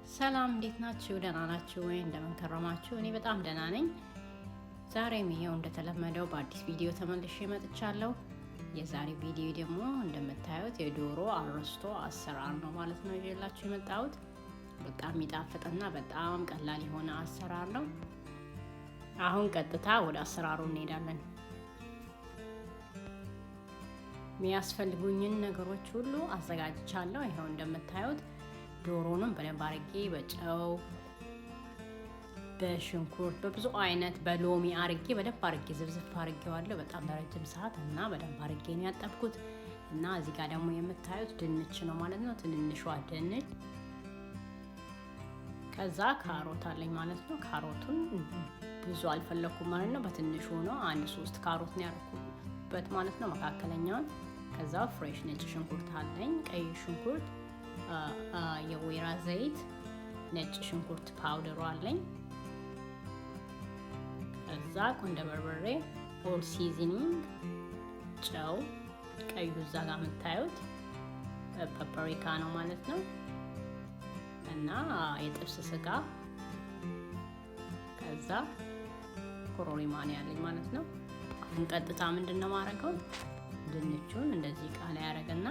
ሰላም እንዴት ናችሁ? ደህና ናችሁ ወይ? እንደምን ከረማችሁ? እኔ በጣም ደህና ነኝ። ዛሬም ይሄው እንደተለመደው በአዲስ ቪዲዮ ተመልሼ መጥቻለሁ። የዛሬ ቪዲዮ ደግሞ እንደምታዩት የዶሮ አርስቶ አሰራር ነው ማለት ነው ይዤላችሁ የመጣሁት። በጣም የሚጣፍጥና በጣም ቀላል የሆነ አሰራር ነው። አሁን ቀጥታ ወደ አሰራሩ እንሄዳለን። የሚያስፈልጉኝን ነገሮች ሁሉ አዘጋጅቻለሁ። ይሄው እንደምታዩት ዶሮንም በደንብ አርጌ በጨው በሽንኩርት በብዙ አይነት በሎሚ አርጌ በደንብ አርጌ ዝብዝፍ አርጌዋለሁ። በጣም ለረጅም ሰዓት እና በደንብ አርጌ ነው ያጠብኩት። እና እዚህ ጋር ደግሞ የምታዩት ድንች ነው ማለት ነው፣ ትንንሿ ድንች። ከዛ ካሮት አለኝ ማለት ነው። ካሮቱን ብዙ አልፈለኩም ማለት ነው፣ በትንሹ ነው። 1-3 ካሮት ነው ያደረኩበት ማለት ነው፣ መካከለኛውን። ከዛ ፍሬሽ ነጭ ሽንኩርት አለኝ፣ ቀይ ሽንኩርት፣ የወይራ ዘይት፣ ነጭ ሽንኩርት ፓውደሩ አለኝ። ከዛ ቁንደ በርበሬ፣ ኦል ሲዝኒንግ፣ ጨው፣ ቀዩ እዛ ጋር የምታዩት ፓፕሪካ ነው ማለት ነው። እና የጥብስ ስጋ፣ ከዛ ኮረሪማ ነው ያለኝ ማለት ነው። አሁን ቀጥታ ምንድን ነው ማድረገው? ድንቹን እንደዚህ ቃ ላይ ያደርግና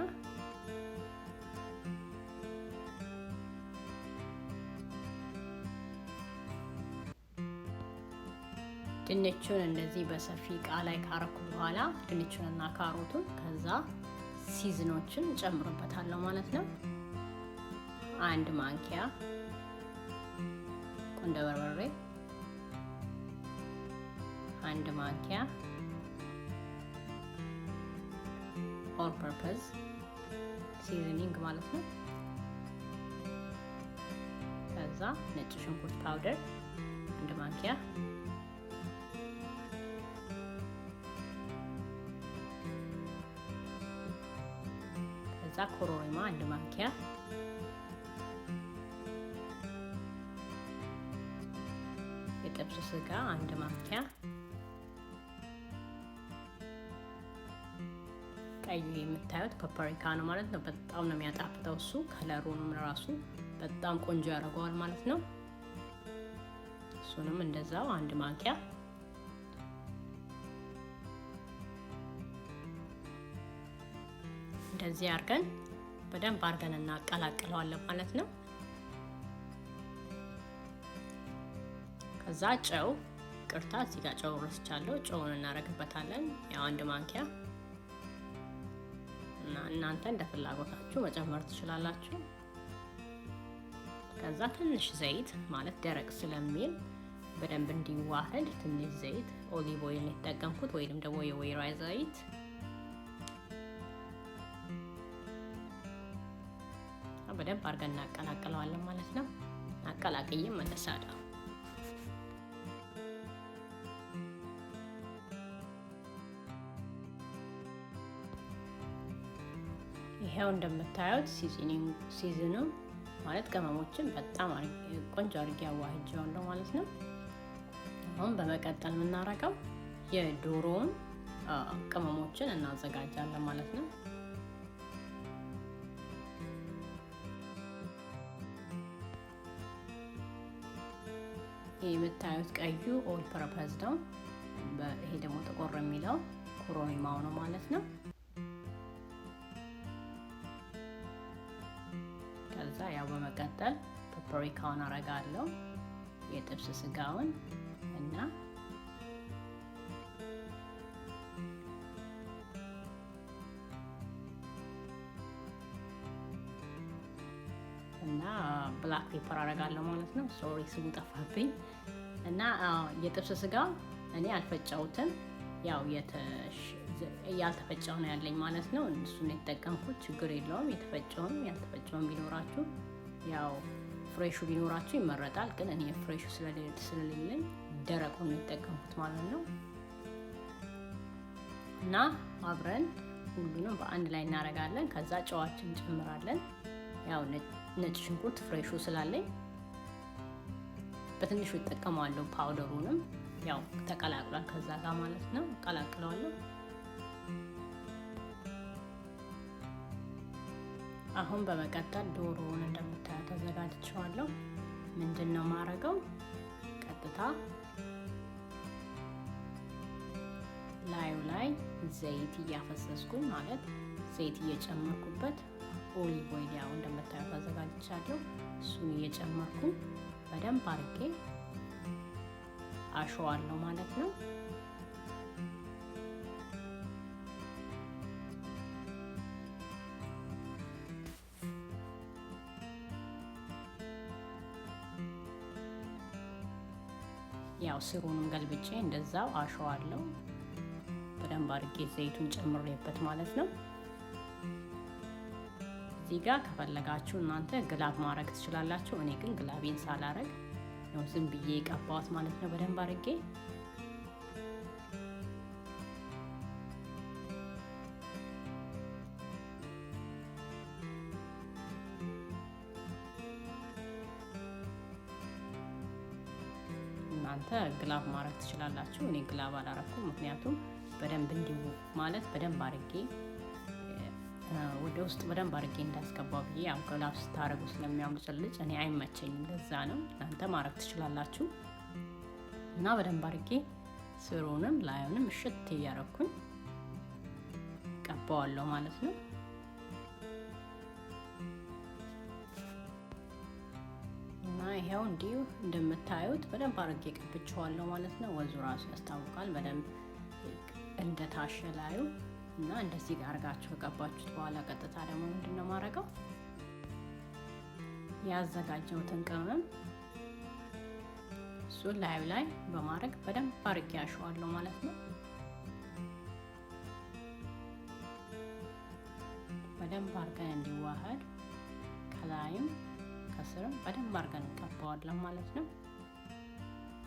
ድንቹን እንደዚህ በሰፊ እቃ ላይ ካረኩ በኋላ ድንቹንና ካሮቱን ከዛ ሲዝኖችን ጨምርበታለሁ ማለት ነው። 1 ማንኪያ ቁንደ በርበሬ፣ 1 ማንኪያ ኦል ፐርፐዝ ሲዝኒንግ ማለት ነው። ከዛ ነጭ ሽንኩርት ፓውደር 1 ማንኪያ፣ ከዛ ኮረሪማ 1 ማንኪያ፣ የጥብስ ስጋ 1 ማንኪያ፣ ቀዩ የምታዩት ፓፕሪካ ነው ማለት ነው። በጣም ነው የሚያጣፍጠው እሱ። ከለሩንም ራሱ በጣም ቆንጆ ያደርገዋል ማለት ነው። እሱንም እንደዛው 1 ማንኪያ። እንደዚህ አድርገን በደንብ አድርገን እናቀላቅለዋለን ማለት ነው። ከዛ ጨው፣ ቅርታ እዚህ ጋር ጨው ረስቻለሁ። ጨውን እናደርግበታለን፣ ያው 1 ማንኪያ። እና እናንተ እንደ ፍላጎታችሁ መጨመር ትችላላችሁ። ከዛ ትንሽ ዘይት ማለት ደረቅ ስለሚል በደንብ እንዲዋሃድ ትንሽ ዘይት፣ ኦሊቭ ኦይል ነው የተጠቀምኩት ወይንም ደግሞ የወይራ ዘይት። በደንብ አድርገን እናቀላቅለዋለን ማለት ነው። አቀላቅዬ መለሳለሁ። ይሄው እንደምታዩት ሲዝኑ ማለት ቅመሞችን በጣም ቆንጆ አድርጌ አዋህጄዋለሁ ማለት ነው። አሁን በመቀጠል የምናደርገው የዶሮውን ቅመሞችን እናዘጋጃለን ማለት ነው። የምታዩት ቀዩ ኦል ፐርፐዝ ነው። ይሄ ደግሞ ጥቁር የሚለው ኮረሪማው ነው ማለት ነው። ከዛ ያው በመቀጠል ፓፕሪካውን አረጋለሁ፣ የጥብስ ስጋውን እና ብላክ ፔፐር አረጋለሁ ማለት ነው። ሶሪ ስሙ ጠፋብኝ። እና የጥብስ ስጋ እኔ አልፈጨውትም፣ ያው ያልተፈጨው ነው ያለኝ ማለት ነው። እሱን የተጠቀምኩት ችግር የለውም። የተፈጨውም ያልተፈጨውም ቢኖራችሁ ያው ፍሬሹ ቢኖራችሁ ይመረጣል። ግን እኔ ፍሬሹ ስለሌለኝ ደረቁን ነው የተጠቀምኩት ማለት ነው። እና አብረን ሁሉንም በአንድ ላይ እናረጋለን። ከዛ ጨዋችን እንጨምራለን። ያው ነጭ ሽንኩርት ፍሬሹ ስላለኝ በትንሹ እጠቀማለሁ። ፓውደሩንም ያው ተቀላቅሏል ከዛ ጋር ማለት ነው። ቀላቅለዋለሁ። አሁን በመቀጠል ዶሮውን እንደምታዩት አዘጋጅቼዋለሁ። ምንድነው ማረገው? ቀጥታ ላዩ ላይ ዘይት እያፈሰስኩኝ ማለት ዘይት እየጨመርኩበት ኦሊቭ ኦይል ያው እንደምታዩት አዘጋጅቻለሁ። እሱን እየጨመርኩኝ በደንብ አድርጌ አሸዋለሁ ማለት ነው። ያው ስሩንም ገልብጬ እንደዛው አሸዋለሁ በደንብ አድርጌ ዘይቱን ጨምሬበት ማለት ነው። እዚህ ጋር ከፈለጋችሁ እናንተ ግላብ ማድረግ ትችላላችሁ። እኔ ግን ግላቤን ሳላረግ ነው ዝም ብዬ የቀባሁት ማለት ነው በደንብ አድርጌ። እናንተ ግላብ ማድረግ ትችላላችሁ። እኔ ግላብ አላረኩም፣ ምክንያቱም በደንብ እንዲሁ ማለት በደንብ አድርጌ ወደ ውስጥ በደንብ አድርጌ እንዳስገባው ብዬ ያው ግላብ ስታረጉ ስለሚያምልጭልጭ እኔ አይመቸኝም። ለዛ ነው። እናንተ ማድረግ ትችላላችሁ። እና በደንብ አድርጌ ስሩንም ላዩንም እሽት እያረኩኝ ቀባዋለሁ ማለት ነው። እና ይሄው እንዲሁ እንደምታዩት በደንብ አድርጌ ቀብቼዋለሁ ማለት ነው። ወዙ ራሱ ያስታውቃል በደንብ እንደታሸ ላዩ እና እንደዚህ ጋር አርጋችሁ ከቀባችሁት በኋላ ቀጥታ ደግሞ ምንድነው ማረገው? ያዘጋጀሁትን ቅመም እሱን ላዩ ላይ በማድረግ በደንብ አድርጌ አሸዋለሁ ማለት ነው። በደንብ አድርገን እንዲዋሃድ ከላይም ከስርም በደንብ አድርገን እንቀባዋለን ማለት ነው።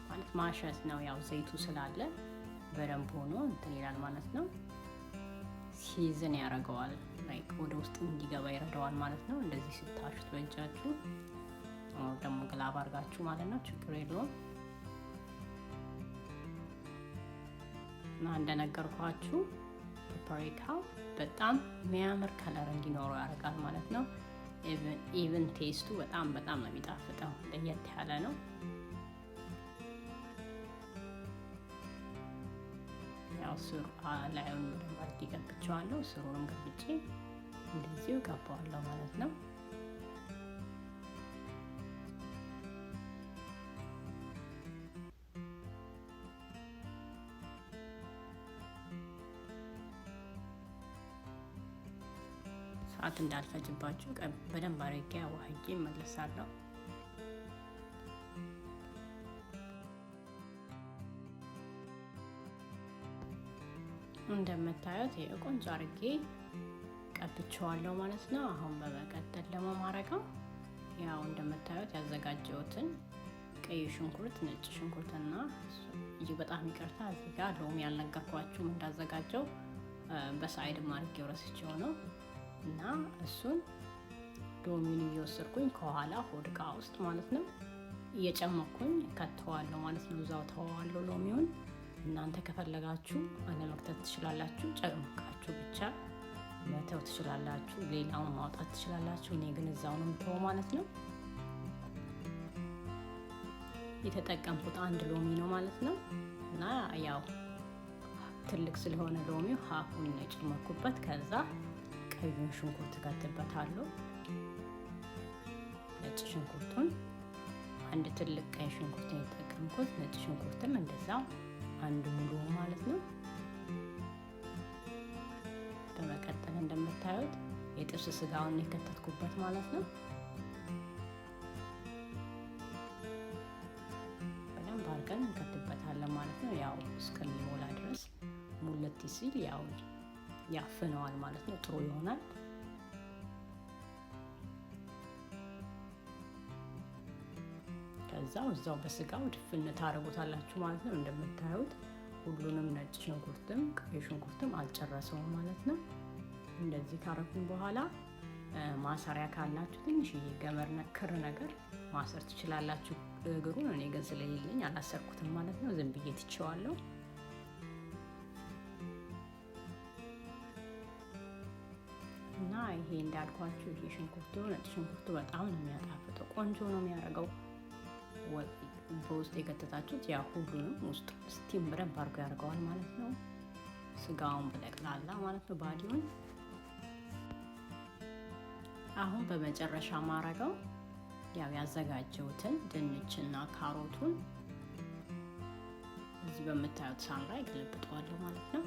ማለት ማሸት ነው። ያው ዘይቱ ስላለ በደንብ ሆኖ እንትን ይላል ማለት ነው። ሲዝን ያደርገዋል፣ ላይክ ወደ ውስጥ እንዲገባ ይረዳዋል ማለት ነው። እንደዚህ ስታሹት በእጃችሁ ደግሞ ግላብ አድርጋችሁ ማለት ነው፣ ችግር የለውም። እና እንደነገርኳችሁ ፓፕሪካው በጣም የሚያምር ከለር እንዲኖረው ያደርጋል ማለት ነው። ኢቭን ቴስቱ በጣም ነው የሚጣፍጠው፣ ለየት ያለ ነው። ያው ስሩ ላዩን በደንብ አድርጌ ቀብቼዋለሁ። ስሩንም ገልብጬ እንደዚሁ ቀባዋለሁ ማለት ነው። ሰዓት እንዳልፈጅባችሁ በደንብ አድርጌ አዋህጄ እመለሳለሁ። እንደምታዩት የቆንጆ አድርጌ ቀብቼዋለሁ ማለት ነው። አሁን በመቀጠል ደግሞ ማረገው ያው እንደምታዩት ያዘጋጀሁትን ቀይ ሽንኩርት፣ ነጭ ሽንኩርትና በጣም ይቅርታ እዚህ ጋር ሎሚ ያልነገርኳችሁም እንዳዘጋጀው በሳይድ ማድረግ ረስቼው ነው። እና እሱን ሎሚውን እየወሰድኩኝ ከኋላ ሆድ ዕቃ ውስጥ ማለት ነው እየጨመኩኝ ከተዋለሁ ማለት ነው። እዛው ተዋዋለሁ ሎሚውን። እናንተ ከፈለጋችሁ አለመክተት ትችላላችሁ፣ ጨምቃችሁ ብቻ መተው ትችላላችሁ፣ ሌላውን ማውጣት ትችላላችሁ። እኔ ግን እዛው ነው የምተወው ማለት ነው። የተጠቀምኩት አንድ ሎሚ ነው ማለት ነው። እና ያው ትልቅ ስለሆነ ሎሚው ሀፉን ነው የጨመርኩበት። ከዛ ቀዩን ሽንኩርት ከትበታለሁ። ነጭ ሽንኩርቱን አንድ ትልቅ ቀይ ሽንኩርት ነው የተጠቀምኩት። ነጭ ሽንኩርትም እንደዛው አንድ ሙሉ ማለት ነው። በመቀጠል እንደምታዩት የጥብስ ስጋውን የከተትኩበት ማለት ነው። በደንብ አድርገን እንከትበታለን ማለት ነው። ያው እስከሚሞላ ድረስ ሙልት ሲል ያው ያፍነዋል ማለት ነው። ጥሩ ይሆናል። ከዛው እዛው በስጋው ድፍን ታረጉታላችሁ ማለት ነው። እንደምታዩት ሁሉንም ነጭ ሽንኩርትም ቀይ ሽንኩርትም አልጨረሰውም ማለት ነው። እንደዚህ ካረኩኝ በኋላ ማሰሪያ ካላችሁ ትንሽዬ ገመድ ክር ነገር ማሰር ትችላላችሁ እግሩን። እኔ ግን ስለሌለኝ አላሰርኩትም ማለት ነው። ዝም ብዬ ትቼዋለሁ። እና ይሄ እንዳልኳችሁ ይሄ ሽንኩርቱ ነጭ ሽንኩርቱ በጣም ነው የሚያጣፍጠው፣ ቆንጆ ነው የሚያደርገው። በውስጥ የከተታችሁት ያ ሁሉንም ውስጥ ስቲም በደንብ አድርጎ ያደርገዋል ማለት ነው። ስጋውን በጠቅላላ ማለት ነው ባዲውን። አሁን በመጨረሻ ማረገው ያው ያዘጋጀሁትን ድንችና ካሮቱን እዚህ በምታዩት ሳህን ላይ ገለብጠዋለሁ ማለት ነው።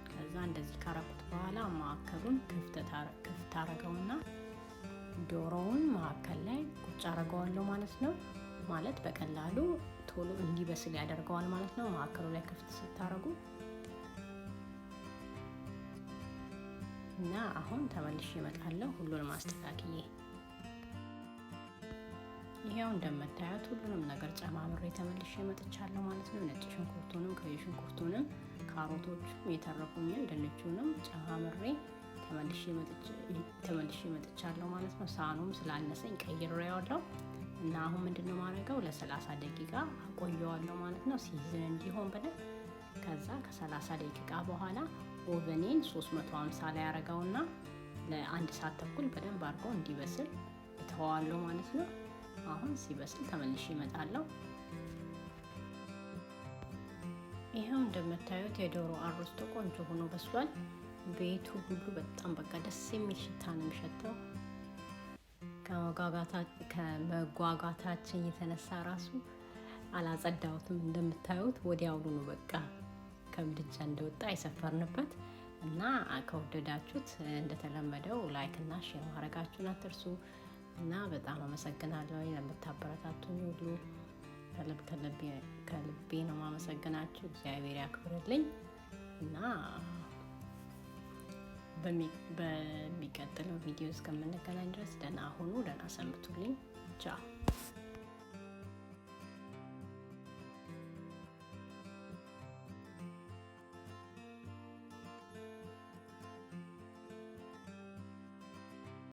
ከዛ እንደዚህ ካረኩት በኋላ ማዕከሉን ክፍት አረገውና ዶሮውን ማዕከል ላይ ቁጭ አረገዋለሁ ማለት ነው። ማለት በቀላሉ ቶሎ እንዲበስል ያደርገዋል ማለት ነው። ማዕከሉ ላይ ክፍት ስታረጉ እና አሁን ተመልሼ እመጣለሁ ሁሉንም አስተካክዬ። ይሄው እንደምታዩት ሁሉንም ነገር ጨማምሬ ተመልሼ እመጥቻለሁ ማለት ነው። ነጭ ሽንኩርቱንም ቀይ ሽንኩርቱንም ካሮቶቹም የተረፉኝን ድንቹንም ጨማምሬ ተመልሼ መጥቻለሁ ማለት ነው። ሳህኑም ስላነሰኝ ቀይሬዋለሁ እና አሁን ምንድነው ማድረገው ለ30 ደቂቃ አቆየዋለሁ ማለት ነው ሲዝን እንዲሆን በደንብ። ከዛ ከ30 ደቂቃ በኋላ ኦቨኔን 350 ላይ አረጋውና ለ1 ሰዓት ተኩል በደንብ አድርጎ እንዲበስል እተዋለሁ ማለት ነው። አሁን ሲበስል ተመልሼ እመጣለሁ። ይሄው እንደምታዩት የዶሮ አርስቶ ቆንጆ ሆኖ በስሏል። ቤቱ ሁሉ በጣም በቃ ደስ የሚል ሽታ ነው የሚሸተው። ከመጓጓታችን የተነሳ ራሱ አላጸዳሁትም። እንደምታዩት ወዲያውኑ ነው በቃ ከምድጃ እንደወጣ የሰፈርንበት እና ከወደዳችሁት እንደተለመደው ላይክ እና ሼር ማድረጋችሁን አትርሱ እና በጣም አመሰግናለሁ ለምታበረታቱኝ ሁሉ ከልቤ ነው ማመሰግናችሁ። እግዚአብሔር ያክብርልኝ እና በሚቀጥለው ቪዲዮ እስከምንገናኝ ድረስ ደህና ሁኑ፣ ደህና ሰንብቱልኝ። ቻው።